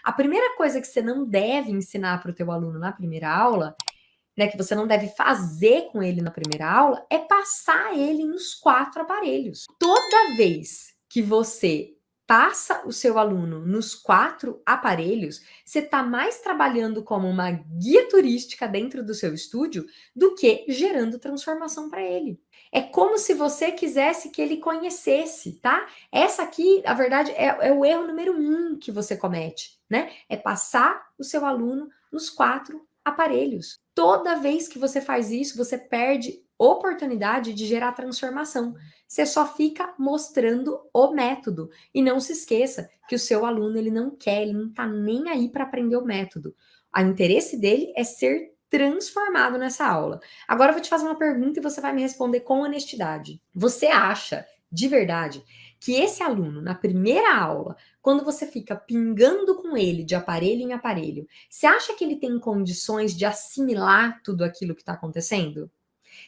A primeira coisa que você não deve ensinar para o teu aluno na primeira aula, né, que você não deve fazer com ele na primeira aula, é passar ele nos 4 aparelhos. Toda vez que você passa o seu aluno nos 4 aparelhos, você está mais trabalhando como uma guia turística dentro do seu estúdio do que gerando transformação para ele. É como se você quisesse que ele conhecesse, tá? Essa aqui, na verdade, é o erro número 1 que você comete, né? É passar o seu aluno nos 4 aparelhos. Toda vez que você faz isso, você perde oportunidade de gerar transformação. Você só fica mostrando o método. E não se esqueça que o seu aluno ele não quer, ele não está nem aí para aprender o método. O interesse dele é ser transformado nessa aula. Agora eu vou te fazer uma pergunta e você vai me responder com honestidade. Você acha, de verdade, que esse aluno, na primeira aula, quando você fica pingando com ele de aparelho em aparelho, você acha que ele tem condições de assimilar tudo aquilo que está acontecendo?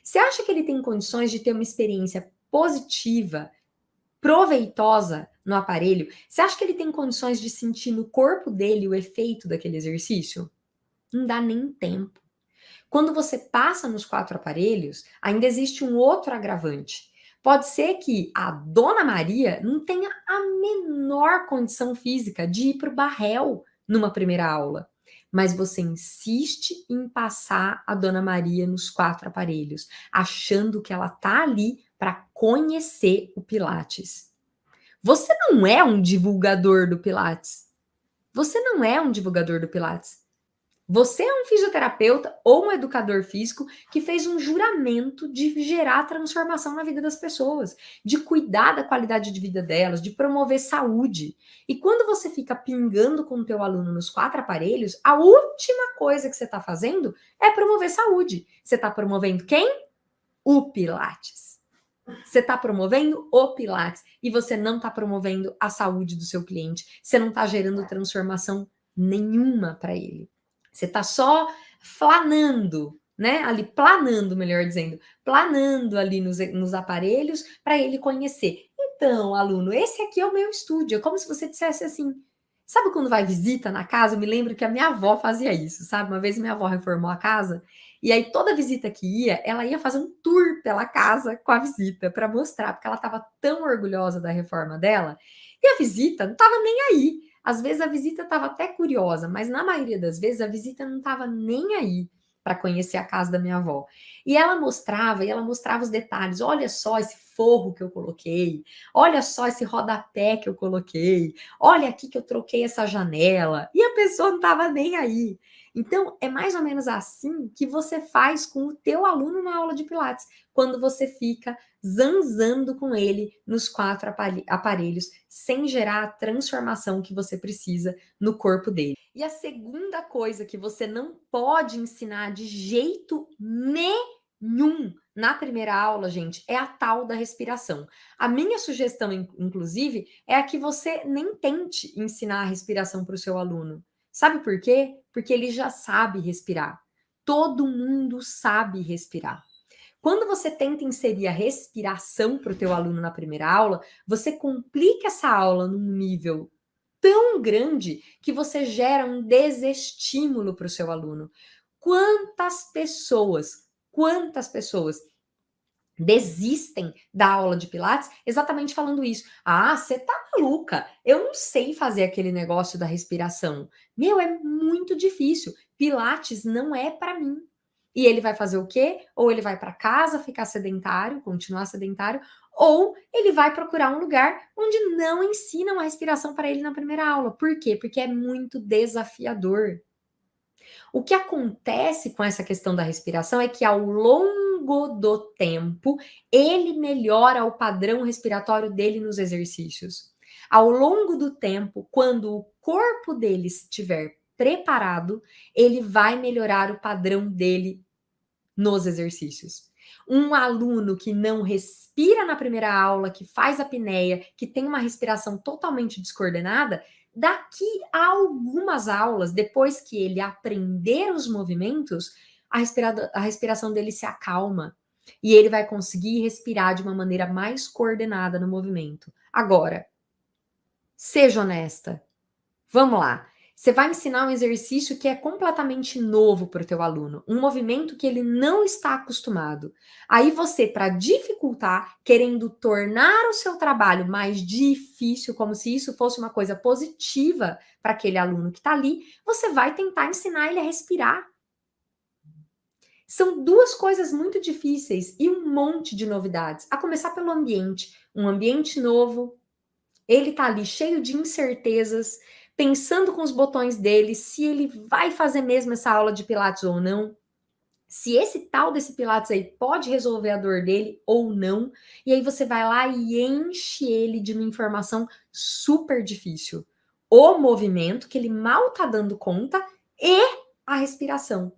Você acha que ele tem condições de ter uma experiência positiva, proveitosa no aparelho? Você acha que ele tem condições de sentir no corpo dele o efeito daquele exercício? Não dá nem tempo. Quando você passa nos 4 aparelhos, ainda existe um outro agravante. Pode ser que a Dona Maria não tenha a menor condição física de ir para o Barrel numa primeira aula, mas você insiste em passar a Dona Maria nos 4 aparelhos, achando que ela tá ali para conhecer o Pilates. Você não é um divulgador do Pilates. Você não é um divulgador do Pilates. Você é um fisioterapeuta ou um educador físico que fez um juramento de gerar transformação na vida das pessoas, de cuidar da qualidade de vida delas, de promover saúde. E quando você fica pingando com o teu aluno nos 4 aparelhos, a última coisa que você está fazendo é promover saúde. Você está promovendo quem? O Pilates. Você está promovendo o Pilates e você não está promovendo a saúde do seu cliente. Você não está gerando transformação nenhuma para ele. Você está só flanando, né? Ali, planando, melhor dizendo, planando ali nos aparelhos para ele conhecer. Então, aluno, esse aqui é o meu estúdio. É como se você dissesse assim. Sabe quando vai visita na casa? Eu me lembro que a minha avó fazia isso, sabe? Uma vez minha avó reformou a casa e aí toda visita que ia, ela ia fazer um tour pela casa com a visita para mostrar, porque ela estava tão orgulhosa da reforma dela. E a visita não estava nem aí. Às vezes a visita estava até curiosa, mas na maioria das vezes a visita não estava nem aí para conhecer a casa da minha avó. E ela mostrava os detalhes. Olha só esse forro que eu coloquei. Olha só esse rodapé que eu coloquei. Olha aqui que eu troquei essa janela. E a pessoa não estava nem aí. Então, é mais ou menos assim que você faz com o teu aluno na aula de Pilates, quando você fica zanzando com ele nos 4 aparelhos, sem gerar a transformação que você precisa no corpo dele. E a segunda coisa que você não pode ensinar de jeito nenhum na primeira aula, gente, é a tal da respiração. A minha sugestão, inclusive, é a que você nem tente ensinar a respiração para o seu aluno. Sabe por quê? Porque ele já sabe respirar. Todo mundo sabe respirar. Quando você tenta inserir a respiração para o teu aluno na primeira aula, você complica essa aula num nível tão grande que você gera um desestímulo para o seu aluno. Quantas pessoas desistem da aula de Pilates exatamente falando isso. Ah, você tá maluca, eu não sei fazer aquele negócio da respiração. Meu, é muito difícil. Pilates não é para mim. E ele vai fazer o quê? Ou ele vai para casa ficar sedentário, continuar sedentário, ou ele vai procurar um lugar onde não ensinam a respiração para ele na primeira aula. Por quê? Porque é muito desafiador. O que acontece com essa questão da respiração é que ao longo do tempo, ele melhora o padrão respiratório dele nos exercícios. Ao longo do tempo, quando o corpo dele estiver preparado, ele vai melhorar o padrão dele nos exercícios. Um aluno que não respira na primeira aula, que faz apneia, que tem uma respiração totalmente descoordenada, daqui a algumas aulas, depois que ele aprender os movimentos, a respiração dele se acalma e ele vai conseguir respirar de uma maneira mais coordenada no movimento. Agora, seja honesta. Vamos lá. Você vai ensinar um exercício que é completamente novo para o teu aluno, um movimento que ele não está acostumado. Aí você, para dificultar, querendo tornar o seu trabalho mais difícil, como se isso fosse uma coisa positiva para aquele aluno que está ali, você vai tentar ensinar ele a respirar. São duas coisas muito difíceis e um monte de novidades. A começar pelo ambiente. Um ambiente novo, ele tá ali cheio de incertezas, pensando com os botões dele se ele vai fazer mesmo essa aula de Pilates ou não, se esse tal desse Pilates aí pode resolver a dor dele ou não. E aí você vai lá e enche ele de uma informação super difícil. O movimento, que ele mal tá dando conta, e a respiração.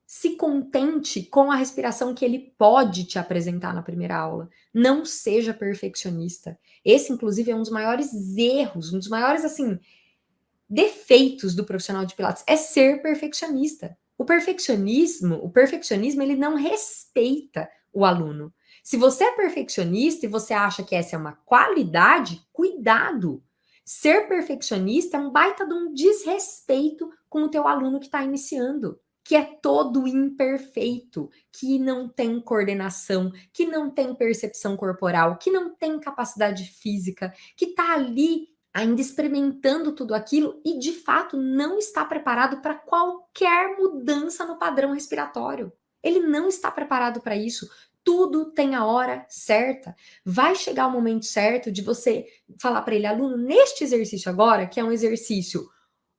Se contente com a respiração que ele pode te apresentar na primeira aula. Não seja perfeccionista. Esse, inclusive, é um dos maiores erros, um dos maiores, assim, defeitos do profissional de Pilates, é ser perfeccionista. O perfeccionismo, ele não respeita o aluno. Se você é perfeccionista e você acha que essa é uma qualidade, cuidado. Ser perfeccionista é um baita de um desrespeito com o teu aluno que está iniciando, que é todo imperfeito, que não tem coordenação, que não tem percepção corporal, que não tem capacidade física, que está ali ainda experimentando tudo aquilo e de fato não está preparado para qualquer mudança no padrão respiratório. Ele não está preparado para isso. Tudo tem a hora certa. Vai chegar o momento certo de você falar para ele, aluno, neste exercício agora, que é um exercício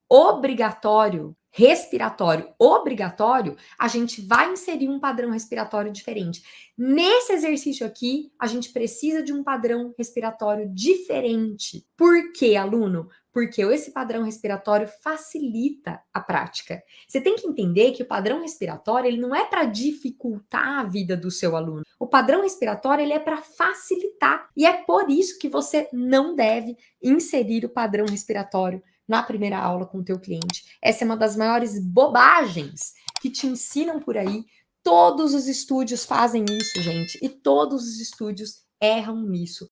obrigatório, respiratório obrigatório, a gente vai inserir um padrão respiratório diferente. Nesse exercício aqui, a gente precisa de um padrão respiratório diferente. Por quê, aluno? Porque esse padrão respiratório facilita a prática. Você tem que entender que o padrão respiratório ele não é para dificultar a vida do seu aluno. O padrão respiratório ele é para facilitar. E é por isso que você não deve inserir o padrão respiratório na primeira aula com o teu cliente. Essa é uma das maiores bobagens que te ensinam por aí. Todos os estúdios fazem isso, gente, e todos os estúdios erram nisso.